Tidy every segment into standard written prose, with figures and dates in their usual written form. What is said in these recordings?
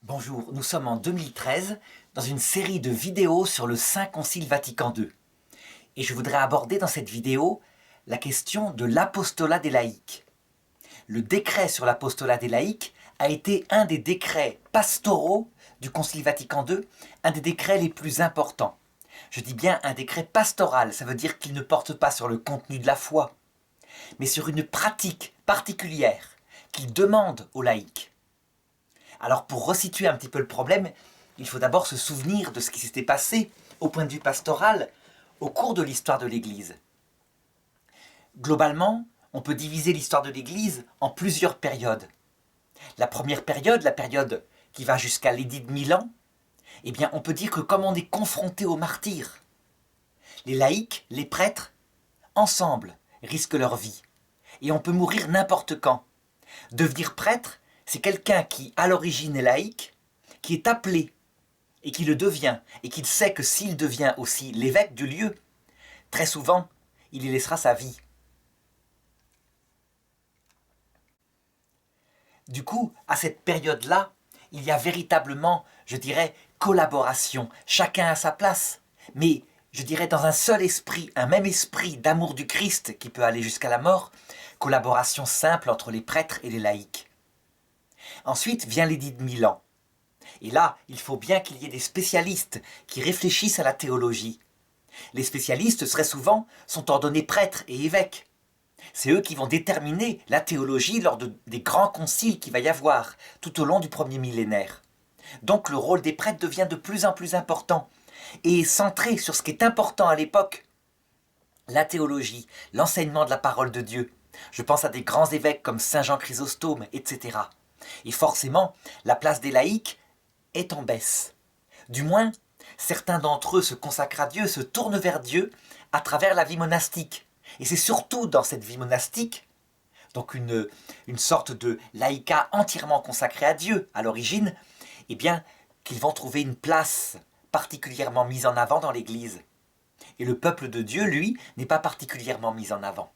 Bonjour, nous sommes en 2013 dans une série de vidéos sur le Saint Concile Vatican II. Et je voudrais aborder dans cette vidéo la question de l'apostolat des laïcs. Le décret sur l'apostolat des laïcs a été un des décrets pastoraux du Concile Vatican II, un des décrets les plus importants. Je dis bien un décret pastoral, ça veut dire qu'il ne porte pas sur le contenu de la foi, mais sur une pratique particulière qu'il demande aux laïcs. Alors pour resituer un petit peu le problème, il faut d'abord se souvenir de ce qui s'était passé au point de vue pastoral au cours de l'histoire de l'Église. Globalement, on peut diviser l'histoire de l'Église en plusieurs périodes. La première période, la période qui va jusqu'à l'édit de Milan, eh bien on peut dire que comme on est confronté aux martyrs, les laïcs, les prêtres, ensemble, risquent leur vie. Et on peut mourir n'importe quand. Devenir prêtre, c'est quelqu'un qui, à l'origine, est laïque, qui est appelé, et qui le devient, et qui sait que s'il devient aussi l'évêque du lieu, très souvent, il y laissera sa vie. Du coup, à cette période-là, il y a véritablement, je dirais, collaboration, chacun à sa place, mais je dirais dans un seul esprit, un même esprit d'amour du Christ qui peut aller jusqu'à la mort, collaboration simple entre les prêtres et les laïcs. Ensuite vient l'édit de Milan. Et là, il faut bien qu'il y ait des spécialistes qui réfléchissent à la théologie. Les spécialistes, très souvent, sont ordonnés prêtres et évêques. C'est eux qui vont déterminer la théologie lors des grands conciles qu'il va y avoir tout au long du premier millénaire. Donc le rôle des prêtres devient de plus en plus important et est centré sur ce qui est important à l'époque. La théologie, l'enseignement de la parole de Dieu. Je pense à des grands évêques comme Saint Jean Chrysostome, etc. Et forcément, la place des laïcs est en baisse. Du moins, certains d'entre eux se consacrent à Dieu, se tournent vers Dieu à travers la vie monastique. Et c'est surtout dans cette vie monastique, donc une sorte de laïcat entièrement consacré à Dieu à l'origine, eh bien, qu'ils vont trouver une place particulièrement mise en avant dans l'Église. Et le peuple de Dieu, lui, n'est pas particulièrement mis en avant.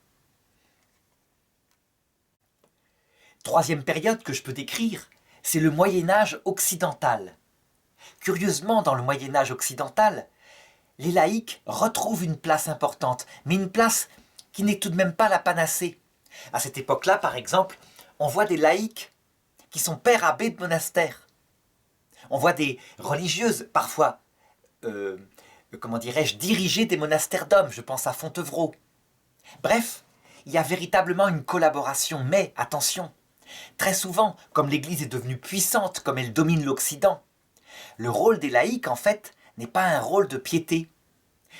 Troisième période que je peux décrire, c'est le Moyen-Âge occidental. Curieusement, dans le Moyen-Âge occidental, les laïcs retrouvent une place importante, mais une place qui n'est tout de même pas la panacée. À cette époque-là, par exemple, on voit des laïcs qui sont pères abbés de monastères. On voit des religieuses, parfois, diriger des monastères d'hommes, je pense à Fontevraud. Bref, il y a véritablement une collaboration, mais attention, très souvent, comme l'Église est devenue puissante, comme elle domine l'Occident, le rôle des laïcs, en fait, n'est pas un rôle de piété.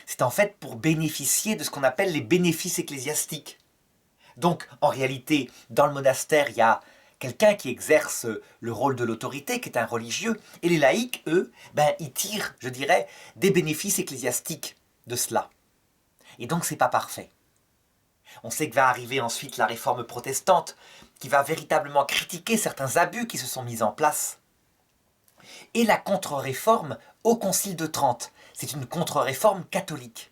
C'est en fait pour bénéficier de ce qu'on appelle les bénéfices ecclésiastiques. Donc, en réalité, dans le monastère, il y a quelqu'un qui exerce le rôle de l'autorité, qui est un religieux, et les laïcs, eux, ils tirent, je dirais, des bénéfices ecclésiastiques de cela. Et donc, c'est pas parfait. On sait que va arriver ensuite la réforme protestante, qui va véritablement critiquer certains abus qui se sont mis en place. Et la contre-réforme au Concile de Trente. C'est une contre-réforme catholique.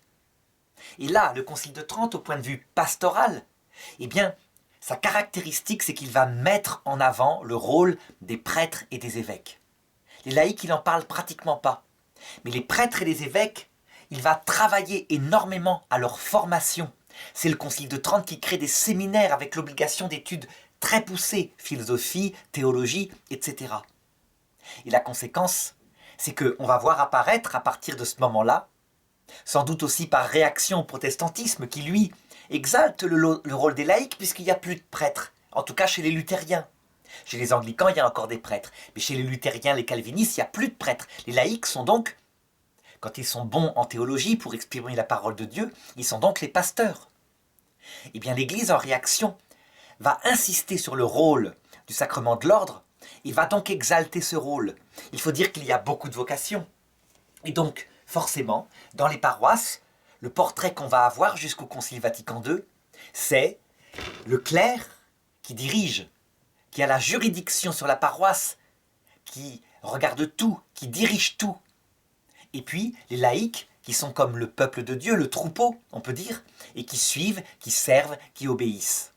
Et là, le Concile de Trente, au point de vue pastoral, eh bien, sa caractéristique, c'est qu'il va mettre en avant le rôle des prêtres et des évêques. Les laïcs, il n'en parle pratiquement pas. Mais les prêtres et les évêques, il va travailler énormément à leur formation. C'est le Concile de Trente qui crée des séminaires avec l'obligation d'études très poussées, philosophie, théologie, etc. Et la conséquence, c'est qu'on va voir apparaître à partir de ce moment-là, sans doute aussi par réaction au protestantisme qui, lui, exalte le rôle des laïcs puisqu'il n'y a plus de prêtres, en tout cas chez les luthériens. Chez les anglicans, il y a encore des prêtres, mais chez les luthériens, les calvinistes, il n'y a plus de prêtres. Les laïcs sont donc, quand ils sont bons en théologie pour exprimer la parole de Dieu, ils sont donc les pasteurs. Eh bien, l'Église, en réaction, va insister sur le rôle du sacrement de l'ordre. Il va donc exalter ce rôle. Il faut dire qu'il y a beaucoup de vocations. Et donc, forcément, dans les paroisses, le portrait qu'on va avoir jusqu'au Concile Vatican II, c'est le clerc qui dirige, qui a la juridiction sur la paroisse, qui regarde tout, qui dirige tout. Et puis, les laïcs, qui sont comme le peuple de Dieu, le troupeau, on peut dire, et qui suivent, qui servent, qui obéissent.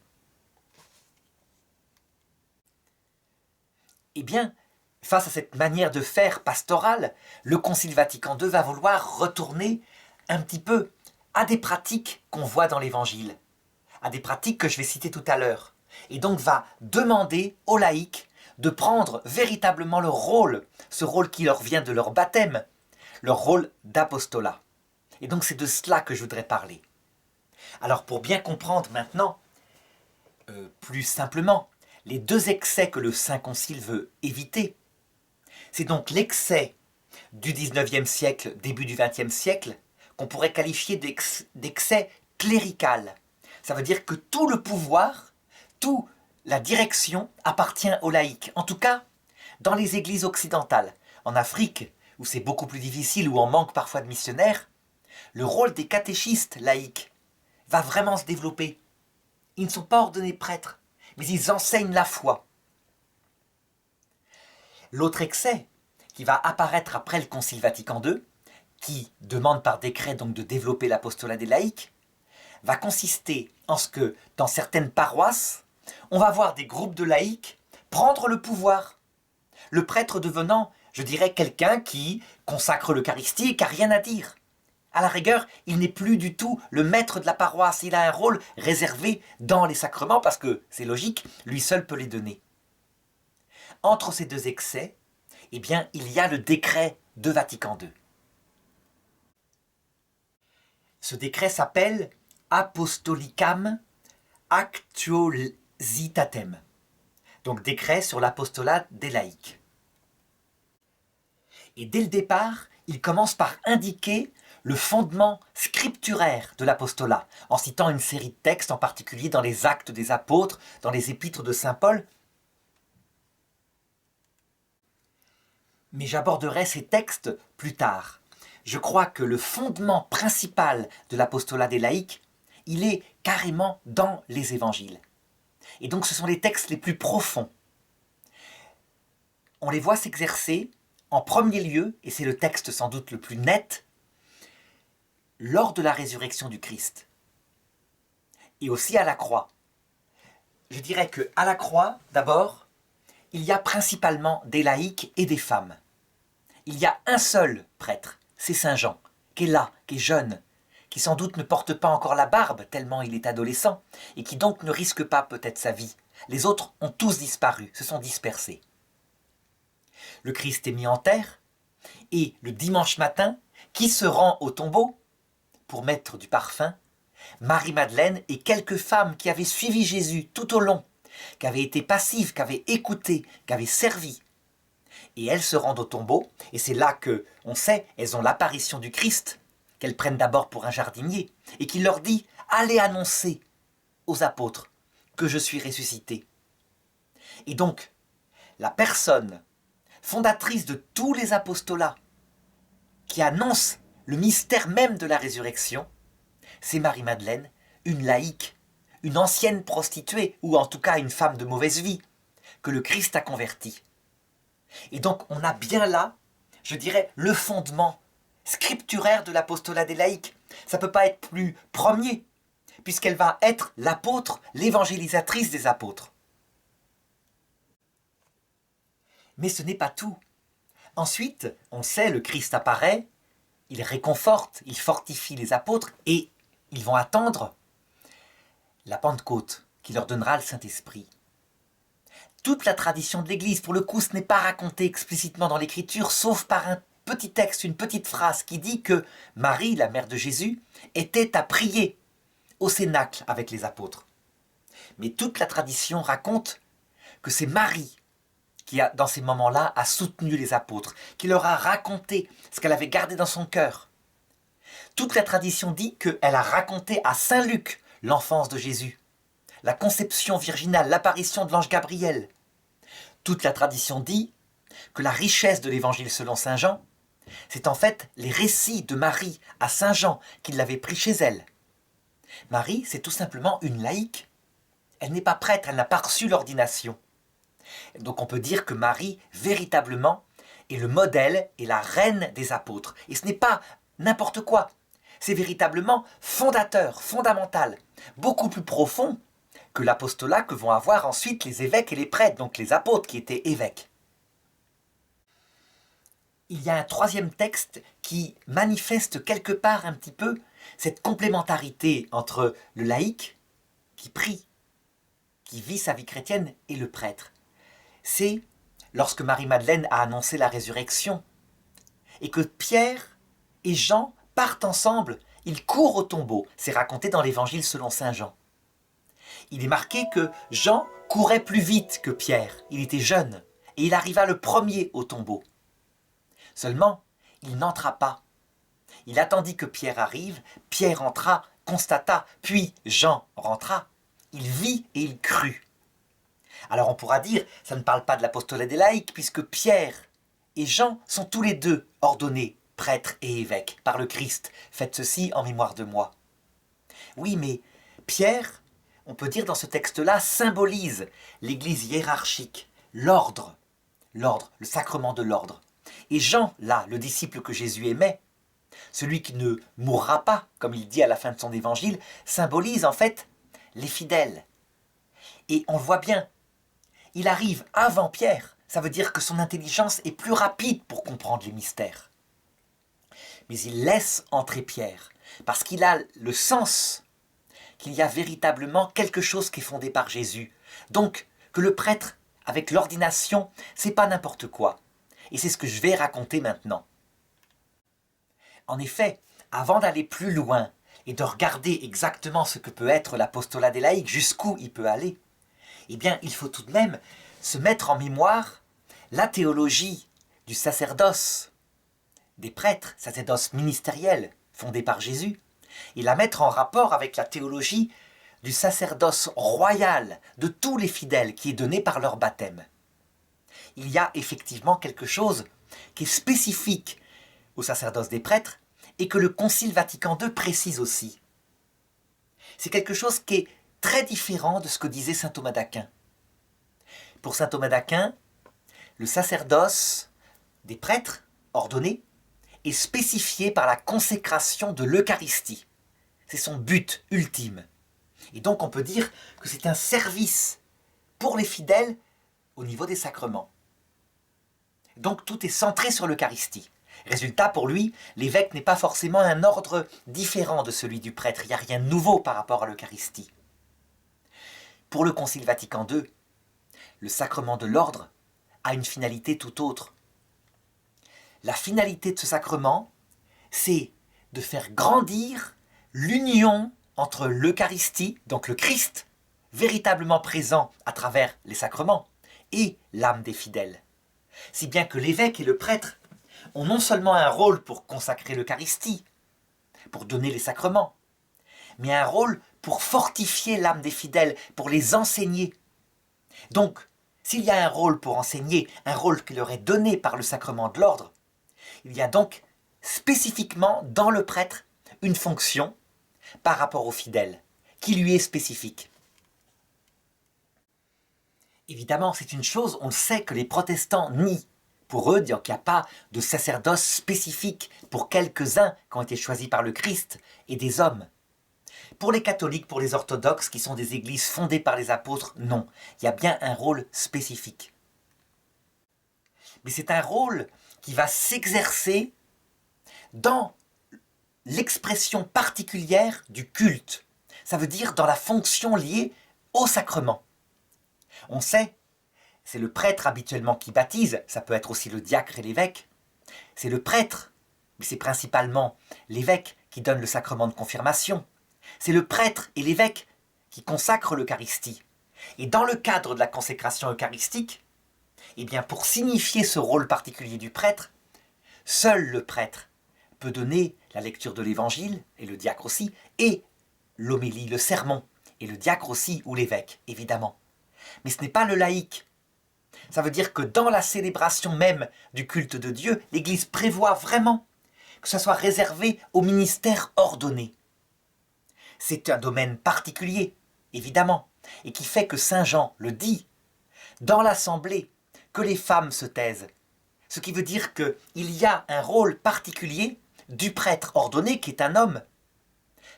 Eh bien, face à cette manière de faire pastorale, le Concile Vatican II va vouloir retourner un petit peu à des pratiques qu'on voit dans l'Évangile, à des pratiques que je vais citer tout à l'heure, et donc va demander aux laïcs de prendre véritablement leur rôle, ce rôle qui leur vient de leur baptême, leur rôle d'apostolat. Et donc c'est de cela que je voudrais parler. Alors pour bien comprendre maintenant, plus simplement, les deux excès que le Saint Concile veut éviter, c'est donc l'excès du XIXe siècle, début du XXe siècle, qu'on pourrait qualifier d'excès clérical. Ça veut dire que tout le pouvoir, toute la direction appartient aux laïcs. En tout cas, dans les églises occidentales. En Afrique, où c'est beaucoup plus difficile, où on manque parfois de missionnaires, le rôle des catéchistes laïcs va vraiment se développer. Ils ne sont pas ordonnés prêtres, mais ils enseignent la foi. L'autre excès, qui va apparaître après le Concile Vatican II, qui demande par décret donc de développer l'apostolat des laïcs, va consister en ce que, dans certaines paroisses, on va voir des groupes de laïcs prendre le pouvoir. Le prêtre devenant, je dirais, quelqu'un qui consacre l'Eucharistie et qui n'a rien à dire. À la rigueur, il n'est plus du tout le maître de la paroisse, il a un rôle réservé dans les sacrements, parce que, c'est logique, lui seul peut les donner. Entre ces deux excès, eh bien, il y a le décret de Vatican II. Ce décret s'appelle Apostolicam Actuositatem, donc décret sur l'apostolat des laïcs. Et dès le départ, il commence par indiquer le fondement scripturaire de l'apostolat, en citant une série de textes, en particulier dans les Actes des Apôtres, dans les Épîtres de saint Paul. Mais j'aborderai ces textes plus tard. Je crois que le fondement principal de l'apostolat des laïcs, il est carrément dans les évangiles. Et donc ce sont les textes les plus profonds. On les voit s'exercer en premier lieu, et c'est le texte sans doute le plus net, lors de la résurrection du Christ. Et aussi à la croix. Je dirais qu'à la croix, d'abord, il y a principalement des laïcs et des femmes. Il y a un seul prêtre, c'est Saint Jean, qui est là, qui est jeune, qui sans doute ne porte pas encore la barbe, tellement il est adolescent, et qui donc ne risque pas peut-être sa vie. Les autres ont tous disparu, se sont dispersés. Le Christ est mis en terre, et le dimanche matin, qui se rend au tombeau pour mettre du parfum? Marie-Madeleine et quelques femmes qui avaient suivi Jésus tout au long, qui avaient été passives, qui avaient écouté, qui avaient servi. Et elles se rendent au tombeau, et c'est là que, on sait, elles ont l'apparition du Christ, qu'elles prennent d'abord pour un jardinier, et qui leur dit « Allez annoncer aux apôtres que je suis ressuscité ». Et donc, la personne fondatrice de tous les apostolats, qui annonce le mystère même de la résurrection, c'est Marie-Madeleine, une laïque, une ancienne prostituée, ou en tout cas une femme de mauvaise vie, que le Christ a convertie. Et donc on a bien là, je dirais, le fondement scripturaire de l'apostolat des laïcs. Ça ne peut pas être plus premier, puisqu'elle va être l'apôtre, l'évangélisatrice des apôtres. Mais ce n'est pas tout. Ensuite, on sait, le Christ apparaît, il réconforte, il fortifie les apôtres, et ils vont attendre la Pentecôte, qui leur donnera le Saint-Esprit. Toute la tradition de l'Église, pour le coup, ce n'est pas raconté explicitement dans l'Écriture, sauf par un petit texte, une petite phrase qui dit que Marie, la mère de Jésus, était à prier au cénacle avec les apôtres. Mais toute la tradition raconte que c'est Marie qui, dans ces moments-là, a soutenu les apôtres, qui leur a raconté ce qu'elle avait gardé dans son cœur. Toute la tradition dit qu'elle a raconté à Saint Luc l'enfance de Jésus, la conception virginale, l'apparition de l'ange Gabriel. Toute la tradition dit que la richesse de l'évangile selon Saint Jean, c'est en fait les récits de Marie à Saint Jean qui l'avait pris chez elle. Marie, c'est tout simplement une laïque. Elle n'est pas prêtre, elle n'a pas reçu l'ordination. Donc on peut dire que Marie, véritablement, est le modèle et la reine des apôtres. Et ce n'est pas n'importe quoi. C'est véritablement fondateur, fondamental, beaucoup plus profond que l'apostolat que vont avoir ensuite les évêques et les prêtres, donc les apôtres qui étaient évêques. il y a un troisième texte qui manifeste quelque part un petit peu cette complémentarité entre le laïc, qui prie, qui vit sa vie chrétienne, et le prêtre. C'est lorsque Marie-Madeleine a annoncé la résurrection, et que Pierre et Jean partent ensemble, ils courent au tombeau. C'est raconté dans l'Évangile selon saint Jean. Il est marqué que Jean courait plus vite que Pierre, il était jeune, et il arriva le premier au tombeau. Seulement, il n'entra pas. Il attendit que Pierre arrive, Pierre entra, constata, puis Jean rentra. Il vit et il crut. Alors on pourra dire, ça ne parle pas de l'apostolat des laïcs, puisque Pierre et Jean sont tous les deux ordonnés prêtres et évêques par le Christ. Faites ceci en mémoire de moi. Oui, mais Pierre, on peut dire dans ce texte-là, symbolise l'Église hiérarchique, l'ordre, le sacrement de l'ordre. Et Jean, là, le disciple que Jésus aimait, celui qui ne mourra pas, comme il dit à la fin de son évangile, symbolise en fait les fidèles. Et on le voit bien, il arrive avant Pierre, ça veut dire que son intelligence est plus rapide pour comprendre les mystères. Mais il laisse entrer Pierre, parce qu'il a le sens qu'il y a véritablement quelque chose qui est fondé par Jésus. Donc, que le prêtre, avec l'ordination, c'est pas n'importe quoi. Et c'est ce que je vais raconter maintenant. En effet, avant d'aller plus loin et de regarder exactement ce que peut être l'apostolat des laïcs, jusqu'où il peut aller, eh bien, il faut tout de même se mettre en mémoire la théologie du sacerdoce, des prêtres, sacerdoce ministériel, fondé par Jésus, et la mettre en rapport avec la théologie du sacerdoce royal de tous les fidèles qui est donné par leur baptême. Il y a effectivement quelque chose qui est spécifique au sacerdoce des prêtres et que le Concile Vatican II précise aussi. C'est quelque chose qui est très différent de ce que disait saint Thomas d'Aquin. Pour saint Thomas d'Aquin, le sacerdoce des prêtres ordonnés est spécifié par la consécration de l'Eucharistie. C'est son but ultime. Et donc on peut dire que c'est un service pour les fidèles au niveau des sacrements. Donc tout est centré sur l'Eucharistie. Résultat, pour lui, l'évêque n'est pas forcément un ordre différent de celui du prêtre. Il n'y a rien de nouveau par rapport à l'Eucharistie. Pour le Concile Vatican II, le sacrement de l'ordre a une finalité tout autre. La finalité de ce sacrement, c'est de faire grandir l'union entre l'Eucharistie, donc le Christ, véritablement présent à travers les sacrements, et l'âme des fidèles. Si bien que l'évêque et le prêtre ont non seulement un rôle pour consacrer l'Eucharistie, pour donner les sacrements, mais un rôle pour fortifier l'âme des fidèles, pour les enseigner. Donc, s'il y a un rôle pour enseigner, un rôle qui leur est donné par le sacrement de l'ordre, il y a donc spécifiquement dans le prêtre une fonction par rapport aux fidèles, qui lui est spécifique. Évidemment, c'est une chose, on le sait, que les protestants nient. Pour eux, il n'y a pas de sacerdoce spécifique pour quelques-uns qui ont été choisis par le Christ et des hommes. Pour les catholiques, pour les orthodoxes, qui sont des églises fondées par les apôtres, non. Il y a bien un rôle spécifique. Mais c'est un rôle qui va s'exercer dans l'expression particulière du culte. Ça veut dire dans la fonction liée au sacrement. On sait, c'est le prêtre habituellement qui baptise, ça peut être aussi le diacre et l'évêque. C'est le prêtre, mais c'est principalement l'évêque qui donne le sacrement de confirmation. C'est le prêtre et l'évêque qui consacrent l'Eucharistie. Et dans le cadre de la consécration eucharistique, eh bien pour signifier ce rôle particulier du prêtre, seul le prêtre peut donner la lecture de l'Évangile, et le diacre aussi, et l'homélie, le sermon, et le diacre aussi, ou l'évêque, évidemment. Mais ce n'est pas le laïc. Ça veut dire que dans la célébration même du culte de Dieu, l'Église prévoit vraiment que ce soit réservé au ministère ordonné. C'est un domaine particulier, évidemment, et qui fait que saint Jean le dit, dans l'assemblée, que les femmes se taisent. Ce qui veut dire qu'il y a un rôle particulier du prêtre ordonné, qui est un homme,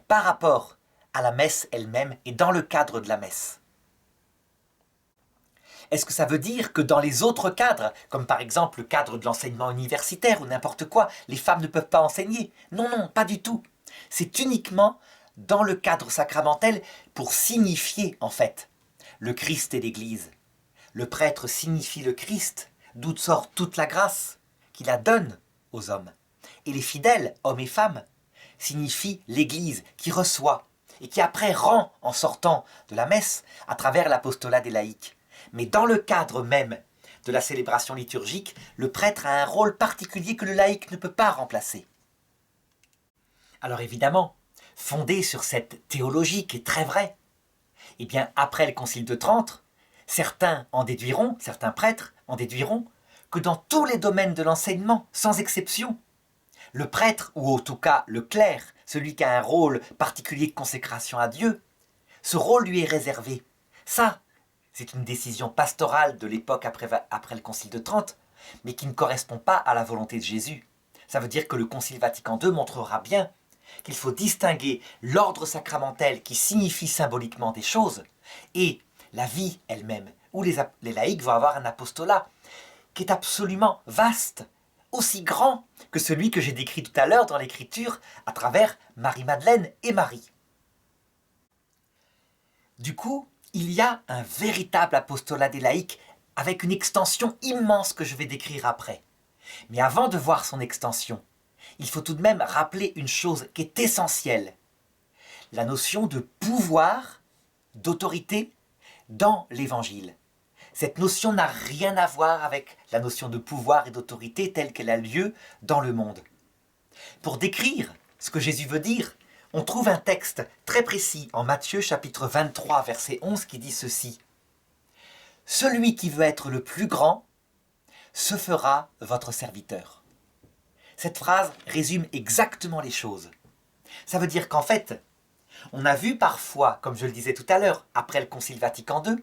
par rapport à la messe elle-même et dans le cadre de la messe. Est-ce que ça veut dire que dans les autres cadres, comme par exemple le cadre de l'enseignement universitaire ou n'importe quoi, les femmes ne peuvent pas enseigner? Non, non, pas du tout. C'est uniquement dans le cadre sacramentel pour signifier en fait le Christ et l'Église. Le prêtre signifie le Christ, d'où sort toute la grâce qu'il la donne aux hommes. Et les fidèles, hommes et femmes, signifient l'Église qui reçoit et qui après rend en sortant de la messe à travers l'apostolat des laïcs. Mais dans le cadre même de la célébration liturgique, le prêtre a un rôle particulier que le laïc ne peut pas remplacer. Alors évidemment, fondé sur cette théologie qui est très vraie, eh bien après le Concile de Trente, certains prêtres en déduiront que dans tous les domaines de l'enseignement, sans exception, le prêtre, ou en tout cas le clerc, celui qui a un rôle particulier de consécration à Dieu, ce rôle lui est réservé. Ça, c'est une décision pastorale de l'époque après le Concile de Trente, mais qui ne correspond pas à la volonté de Jésus. Ça veut dire que le Concile Vatican II montrera bien qu'il faut distinguer l'ordre sacramentel qui signifie symboliquement des choses et la vie elle-même, où les laïcs vont avoir un apostolat qui est absolument vaste, aussi grand que celui que j'ai décrit tout à l'heure dans l'Écriture à travers Marie-Madeleine et Marie. Du coup, il y a un véritable apostolat des laïcs avec une extension immense que je vais décrire après. Mais avant de voir son extension, il faut tout de même rappeler une chose qui est essentielle. La notion de pouvoir, d'autorité dans l'Évangile. Cette notion n'a rien à voir avec la notion de pouvoir et d'autorité telle qu'elle a lieu dans le monde. Pour décrire ce que Jésus veut dire, on trouve un texte très précis en Matthieu chapitre 23 verset 11 qui dit ceci. « Celui qui veut être le plus grand se fera votre serviteur. » Cette phrase résume exactement les choses. Ça veut dire qu'en fait, on a vu parfois, comme je le disais tout à l'heure, après le Concile Vatican II,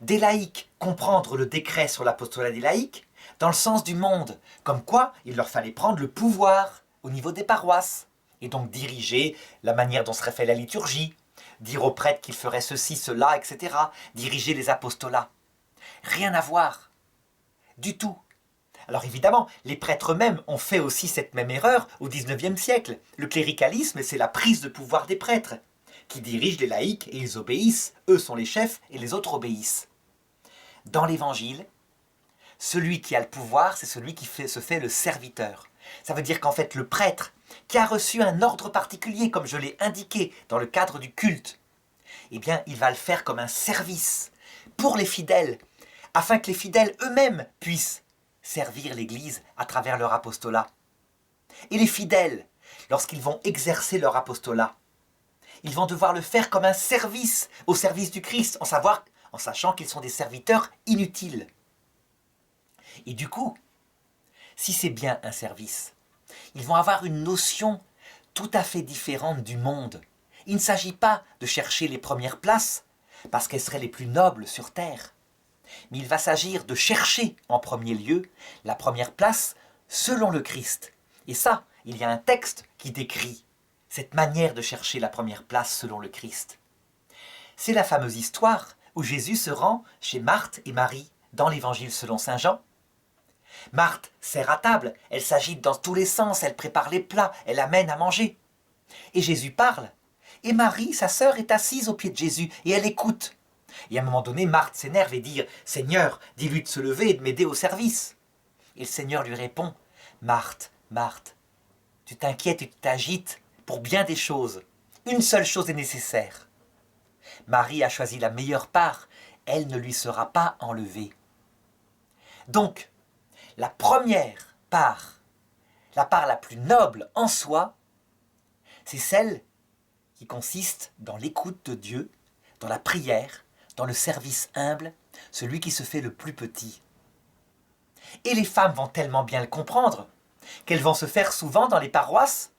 des laïcs comprendre le décret sur l'apostolat des laïcs dans le sens du monde, comme quoi il leur fallait prendre le pouvoir au niveau des paroisses, et donc diriger la manière dont serait faite la liturgie, dire aux prêtres qu'ils feraient ceci, cela, etc., diriger les apostolats. Rien à voir, du tout. Alors évidemment, les prêtres eux-mêmes ont fait aussi cette même erreur au XIXe siècle. Le cléricalisme, c'est la prise de pouvoir des prêtres, qui dirigent les laïcs et ils obéissent. Eux sont les chefs et les autres obéissent. Dans l'Évangile, celui qui a le pouvoir, c'est celui qui se fait le serviteur. Ça veut dire qu'en fait, le prêtre, qui a reçu un ordre particulier, comme je l'ai indiqué dans le cadre du culte, eh bien, il va le faire comme un service pour les fidèles, afin que les fidèles eux-mêmes puissent servir l'Église à travers leur apostolat. Et les fidèles, lorsqu'ils vont exercer leur apostolat, ils vont devoir le faire comme un service au service du Christ, en sachant qu'ils sont des serviteurs inutiles. Et du coup, si c'est bien un service, ils vont avoir une notion tout à fait différente du monde. Il ne s'agit pas de chercher les premières places, parce qu'elles seraient les plus nobles sur terre. Mais il va s'agir de chercher en premier lieu la première place selon le Christ. Et ça, il y a un texte qui décrit cette manière de chercher la première place selon le Christ. C'est la fameuse histoire où Jésus se rend chez Marthe et Marie dans l'Évangile selon saint Jean. Marthe sert à table, elle s'agite dans tous les sens, elle prépare les plats, elle amène à manger. Et Jésus parle. Et Marie, sa sœur, est assise au pied de Jésus et elle écoute. Et à un moment donné, Marthe s'énerve et dit « Seigneur, dis-lui de se lever et de m'aider au service. » Et le Seigneur lui répond « Marthe, Marthe, tu t'inquiètes et tu t'agites pour bien des choses. Une seule chose est nécessaire. Marie a choisi la meilleure part, elle ne lui sera pas enlevée. » Donc, la première part, la part la plus noble en soi, c'est celle qui consiste dans l'écoute de Dieu, dans la prière, dans le service humble, celui qui se fait le plus petit. Et les femmes vont tellement bien le comprendre qu'elles vont se faire souvent dans les paroisses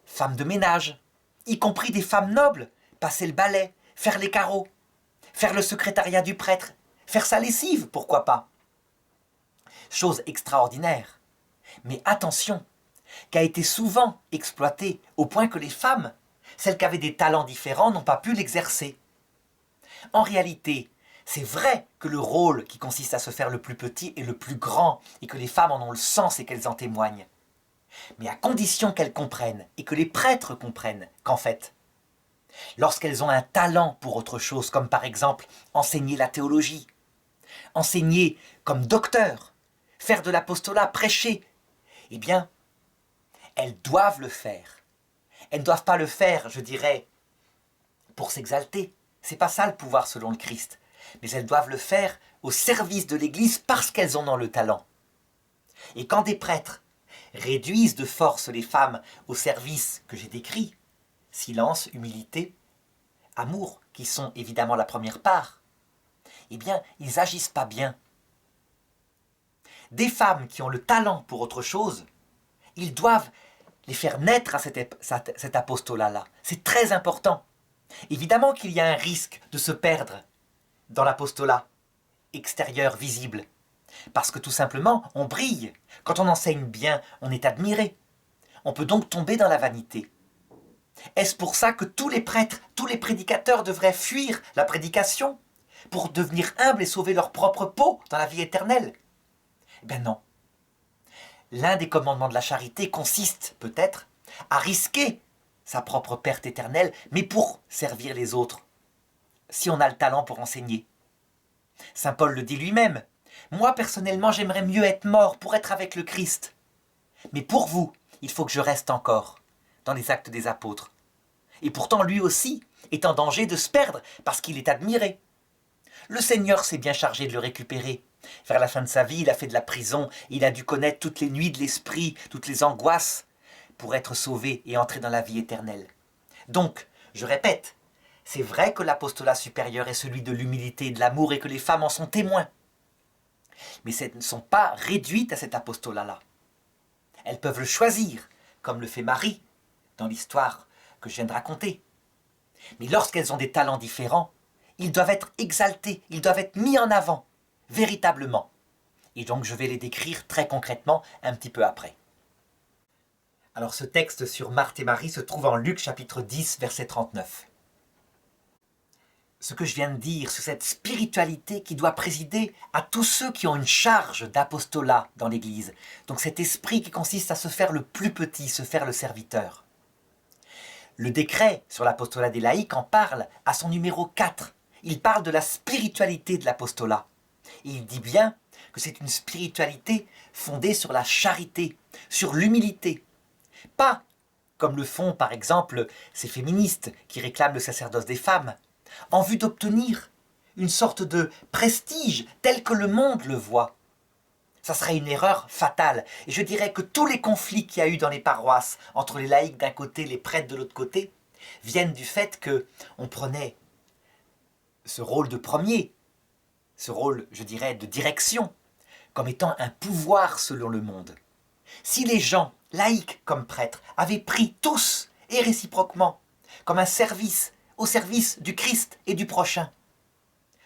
femmes de ménage, y compris des femmes nobles, passer le balai, faire les carreaux, faire le secrétariat du prêtre, faire sa lessive, pourquoi pas. Chose extraordinaire, mais attention, qui a été souvent exploitée au point que les femmes, celles qui avaient des talents différents, n'ont pas pu l'exercer. En réalité, C'est vrai que le rôle qui consiste à se faire le plus petit est le plus grand et que les femmes en ont le sens et qu'elles en témoignent. Mais à condition qu'elles comprennent et que les prêtres comprennent qu'en fait, lorsqu'elles ont un talent pour autre chose, comme par exemple enseigner la théologie, enseigner comme docteur, faire de l'apostolat, prêcher, eh bien, elles doivent le faire. Elles ne doivent pas le faire, je dirais, pour s'exalter. C'est pas ça le pouvoir selon le Christ. Mais elles doivent le faire au service de l'Église parce qu'elles en ont le talent. Et quand des prêtres réduisent de force les femmes au service que j'ai décrit, silence, humilité, amour, qui sont évidemment la première part, eh bien, ils n'agissent pas bien. Des femmes qui ont le talent pour autre chose, ils doivent les faire naître à cet apostolat-là. C'est très important. Évidemment qu'il y a un risque de se perdre dans l'apostolat extérieur visible. Parce que tout simplement, on brille. Quand on enseigne bien, on est admiré. On peut donc tomber dans la vanité. Est-ce pour ça que tous les prêtres, tous les prédicateurs devraient fuir la prédication pour devenir humbles et sauver leur propre peau dans la vie éternelle? Eh bien non. L'un des commandements de la charité consiste peut-être à risquer sa propre perte éternelle, mais pour servir les autres, si on a le talent pour enseigner. Saint Paul le dit lui-même. Moi, personnellement, j'aimerais mieux être mort pour être avec le Christ. Mais pour vous, il faut que je reste encore dans les Actes des Apôtres. Et pourtant, lui aussi est en danger de se perdre parce qu'il est admiré. Le Seigneur s'est bien chargé de le récupérer. Vers la fin de sa vie, il a fait de la prison. Il a dû connaître toutes les nuits de l'esprit, toutes les angoisses pour être sauvé et entrer dans la vie éternelle. Donc, je répète, c'est vrai que l'apostolat supérieur est celui de l'humilité et de l'amour et que les femmes en sont témoins. Mais elles ne sont pas réduites à cet apostolat-là. Elles peuvent le choisir, comme le fait Marie dans l'histoire que je viens de raconter. Mais lorsqu'elles ont des talents différents, ils doivent être exaltés, ils doivent être mis en avant, véritablement. Et donc je vais les décrire très concrètement un petit peu après. Alors ce texte sur Marthe et Marie se trouve en Luc chapitre 10, verset 39. Ce que je viens de dire sur cette spiritualité qui doit présider à tous ceux qui ont une charge d'apostolat dans l'Église. Donc cet esprit qui consiste à se faire le plus petit, se faire le serviteur. Le décret sur l'apostolat des laïcs en parle à son numéro 4. Il parle de la spiritualité de l'apostolat. Et il dit bien que c'est une spiritualité fondée sur la charité, sur l'humilité. Pas comme le font par exemple ces féministes qui réclament le sacerdoce des femmes, en vue d'obtenir une sorte de prestige tel que le monde le voit. Ça serait une erreur fatale. Et je dirais que tous les conflits qu'il y a eu dans les paroisses, entre les laïcs d'un côté, les prêtres de l'autre côté, viennent du fait qu'on prenait ce rôle de premier, ce rôle, je dirais, de direction, comme étant un pouvoir selon le monde. Si les gens, laïcs comme prêtres, avaient pris tous et réciproquement comme un service au service du Christ et du prochain,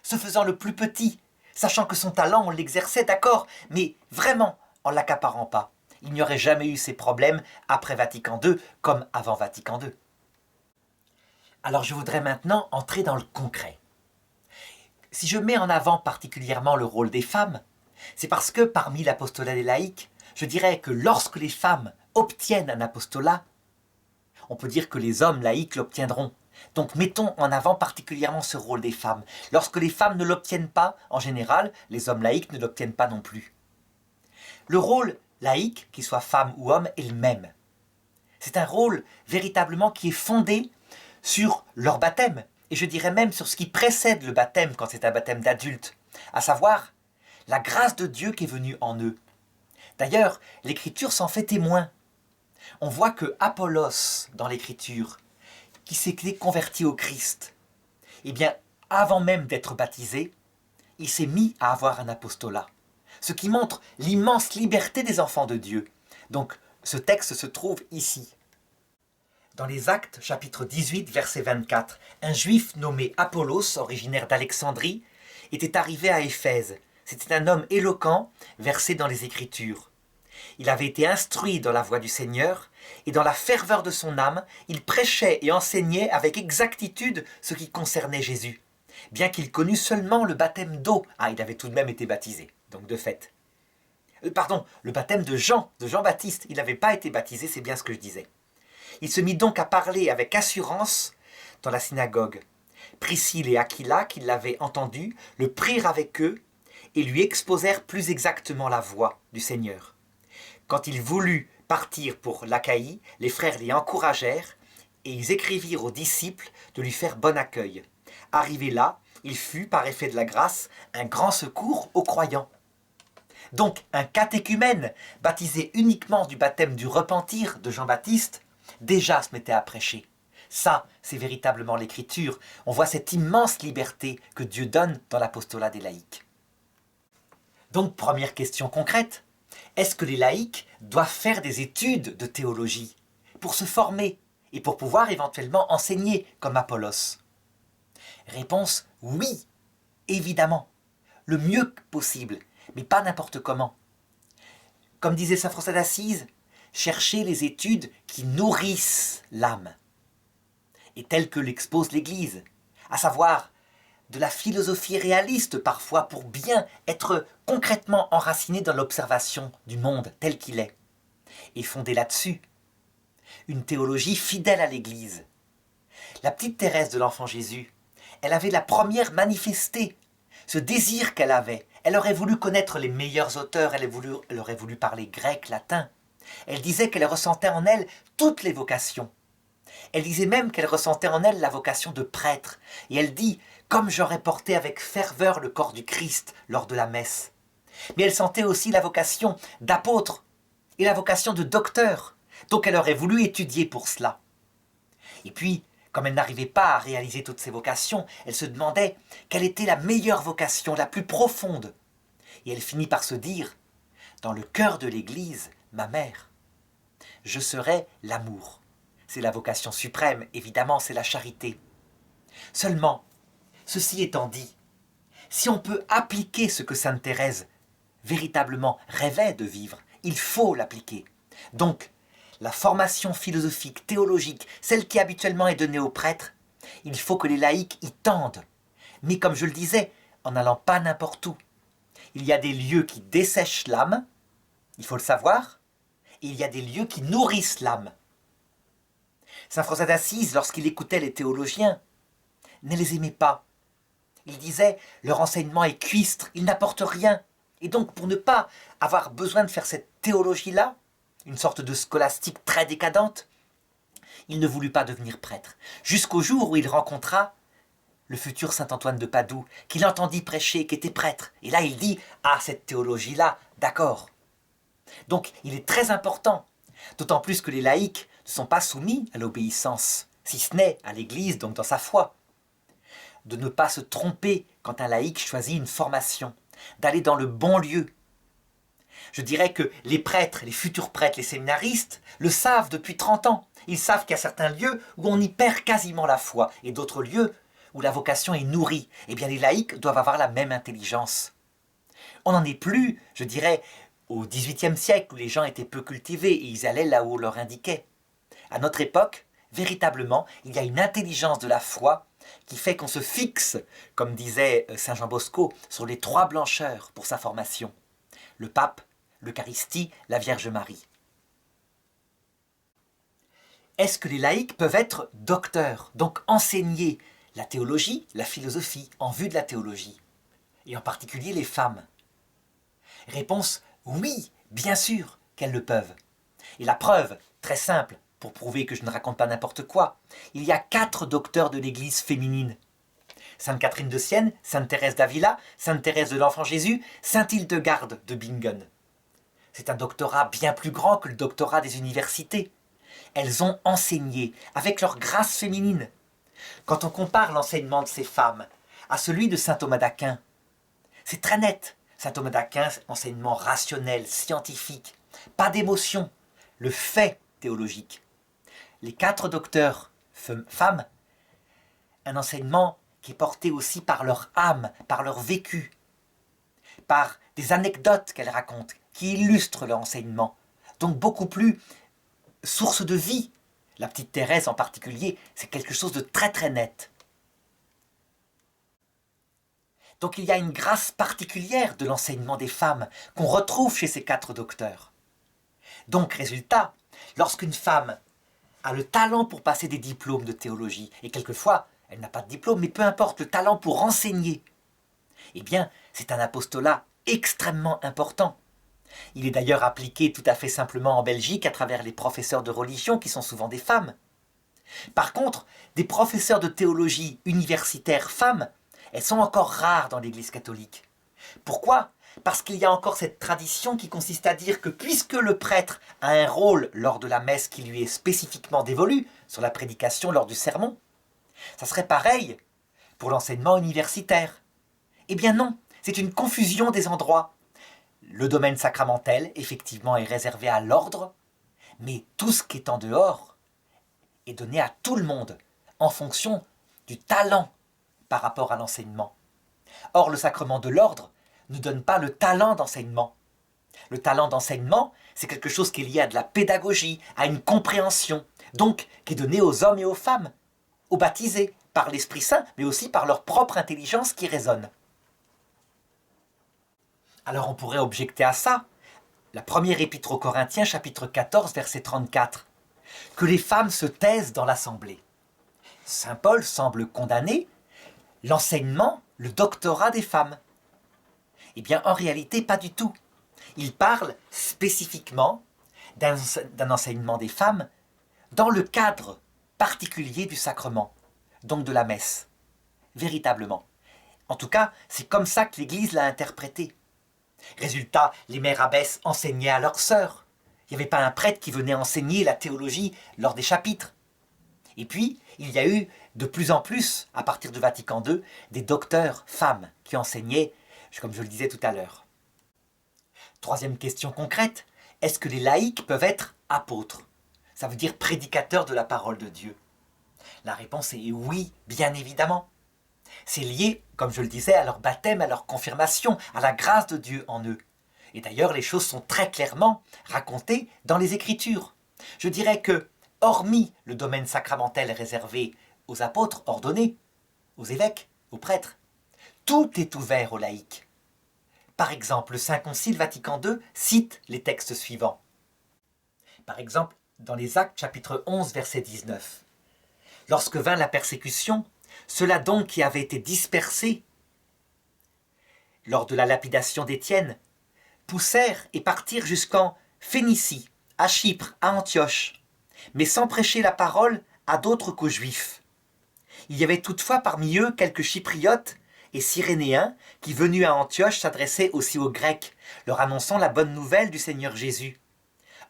se faisant le plus petit, sachant que son talent, on l'exerçait, d'accord, mais vraiment en l'accaparant pas. Il n'y aurait jamais eu ces problèmes après Vatican II comme avant Vatican II. Alors je voudrais maintenant entrer dans le concret. Si je mets en avant particulièrement le rôle des femmes, c'est parce que parmi l'apostolat des laïcs, je dirais que lorsque les femmes obtiennent un apostolat, on peut dire que les hommes laïcs l'obtiendront. Donc mettons en avant particulièrement ce rôle des femmes. Lorsque les femmes ne l'obtiennent pas, en général, les hommes laïcs ne l'obtiennent pas non plus. Le rôle laïque, qu'il soit femme ou homme, est le même. C'est un rôle véritablement qui est fondé sur leur baptême, et je dirais même sur ce qui précède le baptême quand c'est un baptême d'adulte, à savoir la grâce de Dieu qui est venue en eux. D'ailleurs, l'Écriture s'en fait témoin. On voit que Apollos, dans l'Écriture, qui s'était converti au Christ, eh bien, avant même d'être baptisé, il s'est mis à avoir un apostolat. Ce qui montre l'immense liberté des enfants de Dieu. Donc, ce texte se trouve ici. Dans les Actes, chapitre 18, verset 24, un juif nommé Apollos, originaire d'Alexandrie, était arrivé à Éphèse. C'était un homme éloquent, versé dans les Écritures. Il avait été instruit dans la voie du Seigneur, et dans la ferveur de son âme, il prêchait et enseignait avec exactitude ce qui concernait Jésus. bien qu'il connût seulement le baptême d'eau. Ah, il avait tout de même été baptisé, donc de fait. Pardon, le baptême de Jean-Baptiste. Il n'avait pas été baptisé, c'est bien ce que je disais. Il se mit donc à parler avec assurance dans la synagogue. Priscille et Aquila, qui l'avaient entendu, le prirent avec eux et lui exposèrent plus exactement la voie du Seigneur. Quand il voulut partir pour l'Achaïe, les frères l'y encouragèrent et ils écrivirent aux disciples de lui faire bon accueil. Arrivé là, il fut, par effet de la grâce, un grand secours aux croyants. Donc, un catéchumène, baptisé uniquement du baptême du repentir de Jean-Baptiste, déjà se mettait à prêcher. Ça, c'est véritablement l'écriture. On voit cette immense liberté que Dieu donne dans l'apostolat des laïcs. Donc, première question concrète. Est-ce que les laïcs doivent faire des études de théologie pour se former et pour pouvoir éventuellement enseigner comme Apollos? Réponse oui, évidemment, le mieux possible, mais pas n'importe comment. Comme disait saint François d'Assise, cherchez les études qui nourrissent l'âme, et telles que l'expose l'Église, à savoir de la philosophie réaliste parfois pour bien être concrètement enraciné dans l'observation du monde tel qu'il est, et fondé là-dessus. Une théologie fidèle à l'Église. La petite Thérèse de l'Enfant Jésus, elle avait la première manifesté ce désir qu'elle avait. Elle aurait voulu connaître les meilleurs auteurs, elle aurait voulu parler grec, latin. Elle disait qu'elle ressentait en elle toutes les vocations. Elle disait même qu'elle ressentait en elle la vocation de prêtre. Et elle dit « Comme j'aurais porté avec ferveur le corps du Christ lors de la messe ». Mais elle sentait aussi la vocation d'apôtre et la vocation de docteur. Donc elle aurait voulu étudier pour cela. Et puis, comme elle n'arrivait pas à réaliser toutes ses vocations, elle se demandait quelle était la meilleure vocation, la plus profonde. Et elle finit par se dire « Dans le cœur de l'Église, ma mère, je serai l'amour ». C'est la vocation suprême, évidemment, c'est la charité. Seulement, ceci étant dit, si on peut appliquer ce que sainte Thérèse véritablement rêvait de vivre, il faut l'appliquer. Donc, la formation philosophique, théologique, celle qui habituellement est donnée aux prêtres, il faut que les laïcs y tendent. Mais comme je le disais, en n'allant pas n'importe où. Il y a des lieux qui dessèchent l'âme, il faut le savoir, et il y a des lieux qui nourrissent l'âme. Saint François d'Assise, lorsqu'il écoutait les théologiens, ne les aimait pas. Il disait, leur enseignement est cuistre, il n'apporte rien. Et donc, pour ne pas avoir besoin de faire cette théologie-là, une sorte de scolastique très décadente, il ne voulut pas devenir prêtre. Jusqu'au jour où il rencontra le futur saint Antoine de Padoue, qu'il entendit prêcher, qui était prêtre. Et là, il dit, ah, cette théologie-là, d'accord. Donc, il est très important, d'autant plus que les laïcs ne sont pas soumis à l'obéissance, si ce n'est à l'Église, donc dans sa foi. De ne pas se tromper quand un laïc choisit une formation, d'aller dans le bon lieu. Je dirais que les prêtres, les futurs prêtres, les séminaristes, le savent depuis 30 ans. Ils savent qu'il y a certains lieux où on y perd quasiment la foi, et d'autres lieux où la vocation est nourrie. Eh bien, les laïcs doivent avoir la même intelligence. On n'en est plus, je dirais, au XVIIIe siècle, où les gens étaient peu cultivés, et ils allaient là où on leur indiquait. À notre époque, véritablement, il y a une intelligence de la foi qui fait qu'on se fixe, comme disait saint Jean Bosco, sur les 3 blancheurs pour sa formation. Le pape, l'Eucharistie, la Vierge Marie. Est-ce que les laïcs peuvent être docteurs, donc enseigner la théologie, la philosophie, en vue de la théologie, et en particulier les femmes? Réponse oui, bien sûr qu'elles le peuvent. Et la preuve, très simple, pour prouver que je ne raconte pas n'importe quoi, il y a 4 docteurs de l'Église féminine. Sainte Catherine de Sienne, Sainte Thérèse d'Avila, Sainte Thérèse de l'Enfant Jésus, Sainte Hildegarde de Bingen. C'est un doctorat bien plus grand que le doctorat des universités. Elles ont enseigné avec leur grâce féminine. Quand on compare l'enseignement de ces femmes à celui de saint Thomas d'Aquin, c'est très net. Saint Thomas d'Aquin, enseignement rationnel, scientifique, pas d'émotion, le fait théologique. Les 4 docteurs femmes, un enseignement qui est porté aussi par leur âme, par leur vécu, par des anecdotes qu'elles racontent, qui illustrent leur enseignement. Donc beaucoup plus source de vie. La petite Thérèse en particulier, c'est quelque chose de très très net. Donc il y a une grâce particulière de l'enseignement des femmes qu'on retrouve chez ces 4 docteurs. Donc résultat, lorsqu'une femme a le talent pour passer des diplômes de théologie, et quelquefois elle n'a pas de diplôme, mais peu importe, le talent pour enseigner, eh bien c'est un apostolat extrêmement important. Il est d'ailleurs appliqué tout à fait simplement en Belgique à travers les professeurs de religion qui sont souvent des femmes. Par contre, des professeurs de théologie universitaires femmes, elles sont encore rares dans l'Église catholique. Pourquoi ? Parce qu'il y a encore cette tradition qui consiste à dire que puisque le prêtre a un rôle lors de la messe qui lui est spécifiquement dévolu, sur la prédication lors du sermon, ça serait pareil pour l'enseignement universitaire. Eh bien non, c'est une confusion des endroits. Le domaine sacramentel, effectivement, est réservé à l'ordre, mais tout ce qui est en dehors est donné à tout le monde, en fonction du talent par rapport à l'enseignement. Or, le sacrement de l'ordre ne donne pas le talent d'enseignement. Le talent d'enseignement, c'est quelque chose qui est lié à de la pédagogie, à une compréhension, donc qui est donné aux hommes et aux femmes, aux baptisés, par l'Esprit Saint, mais aussi par leur propre intelligence qui résonne. Alors on pourrait objecter à ça, la première épître aux Corinthiens, chapitre 14, verset 34, que les femmes se taisent dans l'assemblée. Saint Paul semble condamner l'enseignement, le doctorat des femmes. Eh bien, en réalité, pas du tout. Il parle spécifiquement d'un enseignement des femmes dans le cadre particulier du sacrement, donc de la messe, véritablement. En tout cas, c'est comme ça que l'Église l'a interprété. Résultat, les mères abbesses enseignaient à leurs sœurs. Il n'y avait pas un prêtre qui venait enseigner la théologie lors des chapitres. Et puis, il y a eu de plus en plus, à partir de Vatican II, des docteurs femmes qui enseignaient, comme je le disais tout à l'heure. Troisième question concrète, est-ce que les laïcs peuvent être apôtres ? Ça veut dire prédicateurs de la parole de Dieu. La réponse est oui, bien évidemment. C'est lié, comme je le disais, à leur baptême, à leur confirmation, à la grâce de Dieu en eux. Et d'ailleurs, les choses sont très clairement racontées dans les Écritures. Je dirais que, hormis le domaine sacramentel réservé aux apôtres ordonnés, aux évêques, aux prêtres, tout est ouvert aux laïcs. Par exemple, le Saint Concile Vatican II cite les textes suivants. Par exemple, dans les Actes chapitre 11, verset 19. « Lorsque vint la persécution, ceux-là donc qui avaient été dispersés lors de la lapidation d'Étienne poussèrent et partirent jusqu'en Phénicie, à Chypre, à Antioche, mais sans prêcher la parole à d'autres qu'aux Juifs. Il y avait toutefois parmi eux quelques Chypriotes et Cyrénéens qui, venus à Antioche, s'adressaient aussi aux Grecs, leur annonçant la bonne nouvelle du Seigneur Jésus.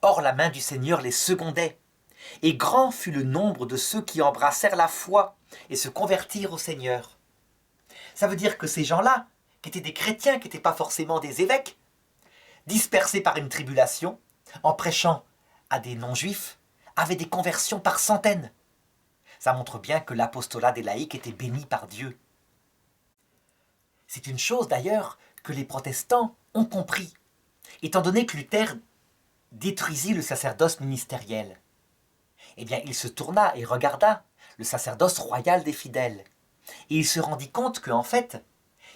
Or la main du Seigneur les secondait, et grand fut le nombre de ceux qui embrassèrent la foi et se convertirent au Seigneur. » Ça veut dire que ces gens-là, qui étaient des chrétiens, qui n'étaient pas forcément des évêques, dispersés par une tribulation, en prêchant à des non-juifs, avaient des conversions par centaines. Ça montre bien que l'apostolat des laïcs était béni par Dieu. C'est une chose d'ailleurs que les protestants ont compris, étant donné que Luther détruisit le sacerdoce ministériel. Eh bien, il se tourna et regarda le sacerdoce royal des fidèles. Et il se rendit compte qu'en fait,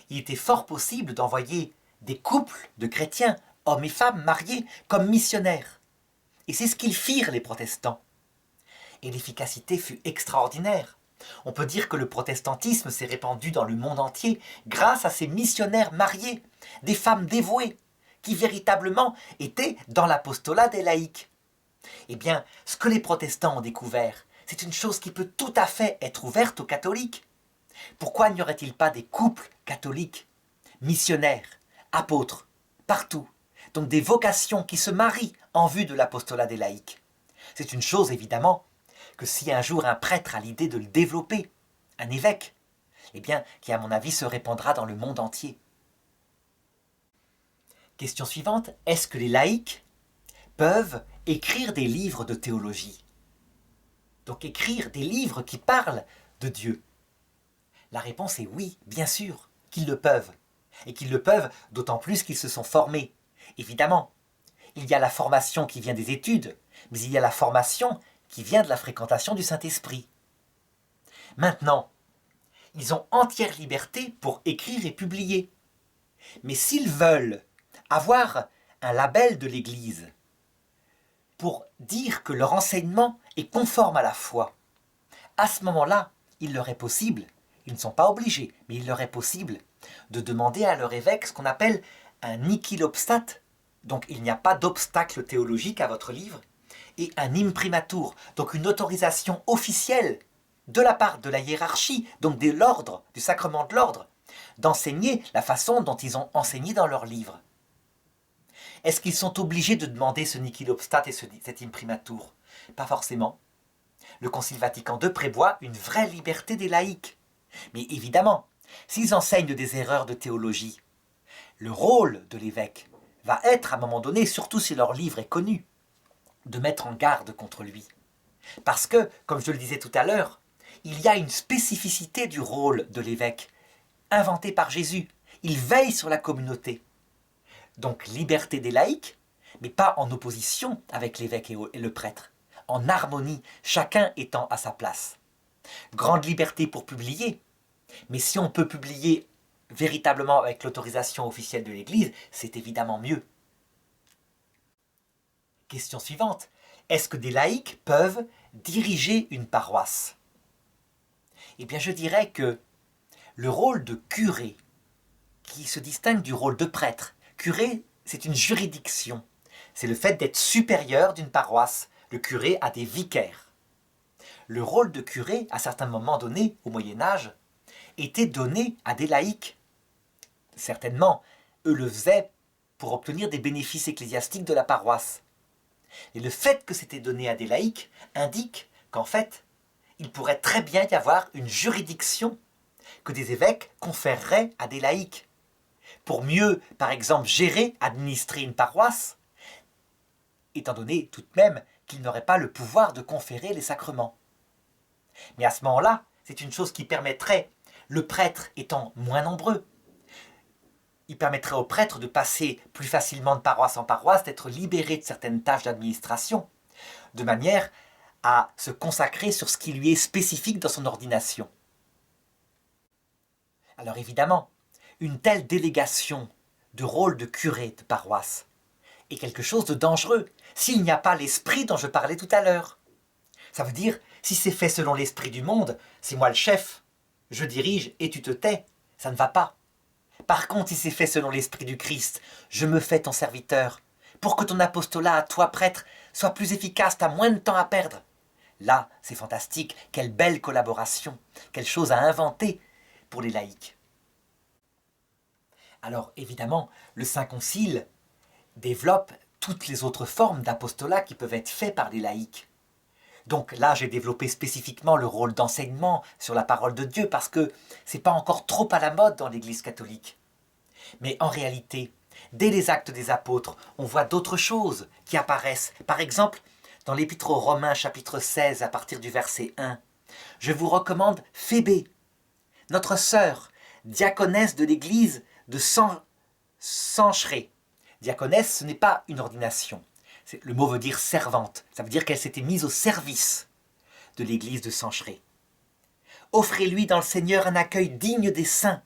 il était fort possible d'envoyer des couples de chrétiens, hommes et femmes mariés, comme missionnaires. Et c'est ce qu'ils firent, les protestants. Et l'efficacité fut extraordinaire. On peut dire que le protestantisme s'est répandu dans le monde entier grâce à ces missionnaires mariés, des femmes dévouées, qui véritablement étaient dans l'apostolat des laïcs. Eh bien, ce que les protestants ont découvert, c'est une chose qui peut tout à fait être ouverte aux catholiques. Pourquoi n'y aurait-il pas des couples catholiques, missionnaires, apôtres, partout, donc des vocations qui se marient en vue de l'apostolat des laïcs? C'est une chose, évidemment, que si un jour un prêtre a l'idée de le développer, un évêque, eh bien, qui à mon avis se répandra dans le monde entier. Question suivante, est-ce que les laïcs peuvent écrire des livres de théologie? Donc écrire des livres qui parlent de Dieu? La réponse est oui, bien sûr, qu'ils le peuvent. Et qu'ils le peuvent d'autant plus qu'ils se sont formés. Évidemment, il y a la formation qui vient des études, mais il y a la formation qui vient de la fréquentation du Saint-Esprit. Maintenant, Ils ont entière liberté pour écrire et publier. Mais s'ils veulent avoir un label de l'Église pour dire que leur enseignement est conforme à la foi, à ce moment-là, il leur est possible, ils ne sont pas obligés, mais il leur est possible de demander à leur évêque ce qu'on appelle un nihil-obstat, donc il n'y a pas d'obstacle théologique à votre livre, et un imprimatur, donc une autorisation officielle de la part de la hiérarchie, donc de l'ordre, du sacrement de l'ordre, d'enseigner la façon dont ils ont enseigné dans leur livre. Est-ce qu'ils sont obligés de demander ce nihil-obstat et cet imprimatur? Pas forcément. Le Concile Vatican II prévoit une vraie liberté des laïcs. Mais évidemment, s'ils enseignent des erreurs de théologie, le rôle de l'évêque va être à un moment donné, surtout si leur livre est connu, de mettre en garde contre lui. Parce que, comme je le disais tout à l'heure, il y a une spécificité du rôle de l'évêque, inventée par Jésus. Il veille sur la communauté. Donc liberté des laïcs, mais pas en opposition avec l'évêque et le prêtre, en harmonie, chacun étant à sa place. Grande liberté pour publier, mais si on peut publier véritablement avec l'autorisation officielle de l'Église, c'est évidemment mieux. Question suivante. Est-ce que des laïcs peuvent diriger une paroisse? Eh bien, je dirais que le rôle de curé, qui se distingue du rôle de prêtre, curé, c'est une juridiction. C'est le fait d'être supérieur d'une paroisse. Le curé a des vicaires. Le rôle de curé, à certains moments donnés, au Moyen-Âge, était donné à des laïcs. Certainement, eux le faisaient pour obtenir des bénéfices ecclésiastiques de la paroisse. Et le fait que c'était donné à des laïcs indique qu'en fait, il pourrait très bien y avoir une juridiction que des évêques conféreraient à des laïcs. Pour mieux, par exemple, gérer, administrer une paroisse, étant donné tout de même qu'ils n'auraient pas le pouvoir de conférer les sacrements. Mais à ce moment-là, c'est une chose qui permettrait, le prêtre étant moins nombreux, il permettrait au prêtre de passer plus facilement de paroisse en paroisse, d'être libéré de certaines tâches d'administration, de manière à se consacrer sur ce qui lui est spécifique dans son ordination. Alors évidemment, une telle délégation de rôle de curé de paroisse est quelque chose de dangereux s'il n'y a pas l'esprit dont je parlais tout à l'heure. Ça veut dire, si c'est fait selon l'esprit du monde, c'est moi le chef, je dirige et tu te tais, ça ne va pas. Par contre, si c'est fait selon l'esprit du Christ, je me fais ton serviteur, pour que ton apostolat à toi, prêtre, soit plus efficace, t'as moins de temps à perdre. Là, c'est fantastique, quelle belle collaboration, quelle chose à inventer pour les laïcs. Alors, évidemment, le Saint Concile développe toutes les autres formes d'apostolat qui peuvent être faits par les laïcs. Donc là, j'ai développé spécifiquement le rôle d'enseignement sur la parole de Dieu parce que c'est pas encore trop à la mode dans l'Église catholique. Mais en réalité, dès les Actes des Apôtres, on voit d'autres choses qui apparaissent. Par exemple, dans l'Épître aux Romains, chapitre 16, à partir du verset 1, je vous recommande Phébé, notre sœur, diaconesse de l'Église de Sancheré. Diaconesse, ce n'est pas une ordination. Le mot veut dire servante. Ça veut dire qu'elle s'était mise au service de l'église de Sancheré. Offrez-lui dans le Seigneur un accueil digne des saints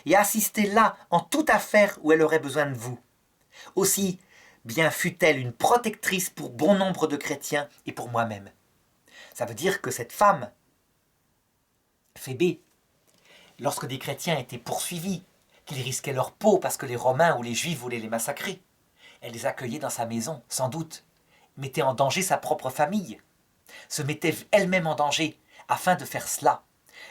et assistez-la en toute affaire où elle aurait besoin de vous. Aussi, bien fût-elle une protectrice pour bon nombre de chrétiens et pour moi-même. Ça veut dire que cette femme, Phébé, lorsque des chrétiens étaient poursuivis, qu'ils risquaient leur peau parce que les Romains ou les Juifs voulaient les massacrer, elle les accueillait dans sa maison, sans doute, mettait en danger sa propre famille, se mettait elle-même en danger afin de faire cela.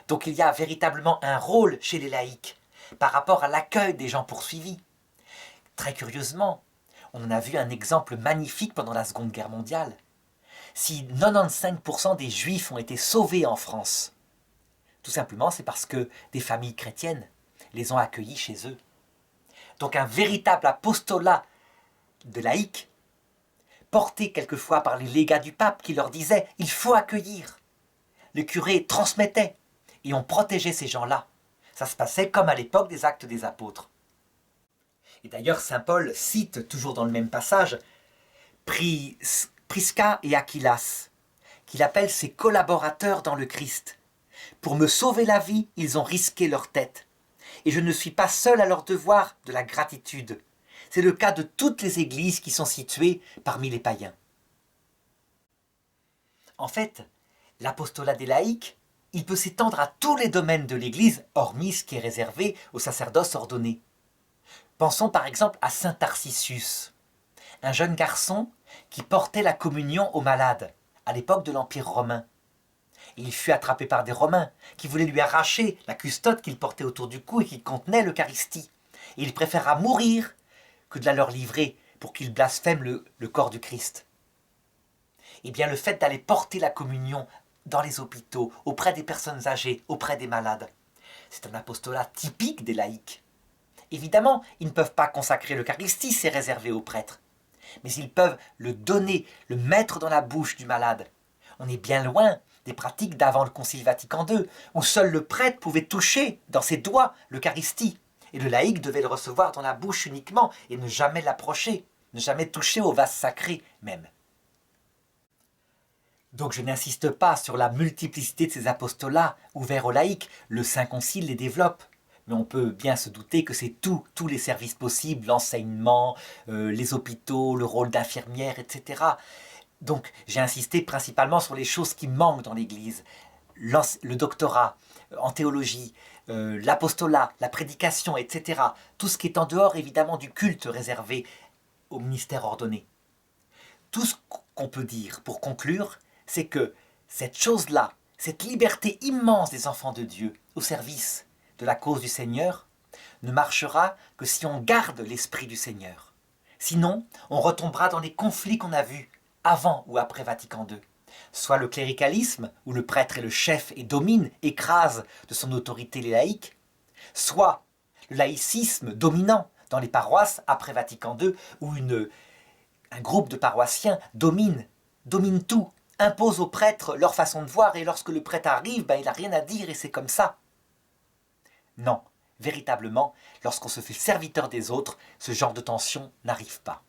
Donc il y a véritablement un rôle chez les laïcs par rapport à l'accueil des gens poursuivis. Très curieusement, on en a vu un exemple magnifique pendant la Seconde Guerre mondiale. Si 95% des Juifs ont été sauvés en France, tout simplement c'est parce que des familles chrétiennes les ont accueillis chez eux. Donc un véritable apostolat de laïcs, porté quelquefois par les légats du pape qui leur disaient « il faut accueillir ». Le curé transmettait et on protégeait ces gens-là. Ça se passait comme à l'époque des Actes des Apôtres. Et d'ailleurs, saint Paul cite, toujours dans le même passage, Prisca et Aquilas, qu'il appelle ses collaborateurs dans le Christ, Pour me sauver la vie, ils ont risqué leur tête. Et je ne suis pas seul à leur devoir de la gratitude. C'est le cas de toutes les églises qui sont situées parmi les païens. En fait, l'apostolat des laïcs, il peut s'étendre à tous les domaines de l'Église, hormis ce qui est réservé aux sacerdoces ordonnés. Pensons par exemple à saint Tarcisius, un jeune garçon qui portait la communion aux malades à l'époque de l'Empire romain. Il fut attrapé par des Romains qui voulaient lui arracher la custode qu'il portait autour du cou et qui contenait l'Eucharistie. Et il préféra mourir que de la leur livrer pour qu'ils blasphèment le corps du Christ. Eh bien, le fait d'aller porter la communion dans les hôpitaux, auprès des personnes âgées, auprès des malades, c'est un apostolat typique des laïcs. Évidemment, ils ne peuvent pas consacrer l'Eucharistie, c'est réservé aux prêtres. Mais ils peuvent le donner, le mettre dans la bouche du malade. On est bien loin des pratiques d'avant le Concile Vatican II, où seul le prêtre pouvait toucher dans ses doigts l'Eucharistie. Et le laïc devait le recevoir dans la bouche uniquement et ne jamais l'approcher, ne jamais toucher au vase sacré même. Donc je n'insiste pas sur la multiplicité de ces apostolats ouverts aux laïcs, le Saint Concile les développe. Mais on peut bien se douter que c'est tous les services possibles, l'enseignement, les hôpitaux, le rôle d'infirmière, etc. Donc j'ai insisté principalement sur les choses qui manquent dans l'Église. Le doctorat en théologie, l'apostolat, la prédication, etc. Tout ce qui est en dehors évidemment du culte réservé au ministère ordonné. Tout ce qu'on peut dire pour conclure, c'est que cette chose-là, cette liberté immense des enfants de Dieu au service de la cause du Seigneur, ne marchera que si on garde l'esprit du Seigneur. Sinon, on retombera dans les conflits qu'on a vus avant ou après Vatican II. Soit le cléricalisme, où le prêtre est le chef et domine, écrase de son autorité les laïcs, soit le laïcisme dominant dans les paroisses après Vatican II, où un groupe de paroissiens domine tout, impose aux prêtres leur façon de voir, et lorsque le prêtre arrive, il n'a rien à dire et c'est comme ça. Non, véritablement, lorsqu'on se fait serviteur des autres, ce genre de tension n'arrive pas.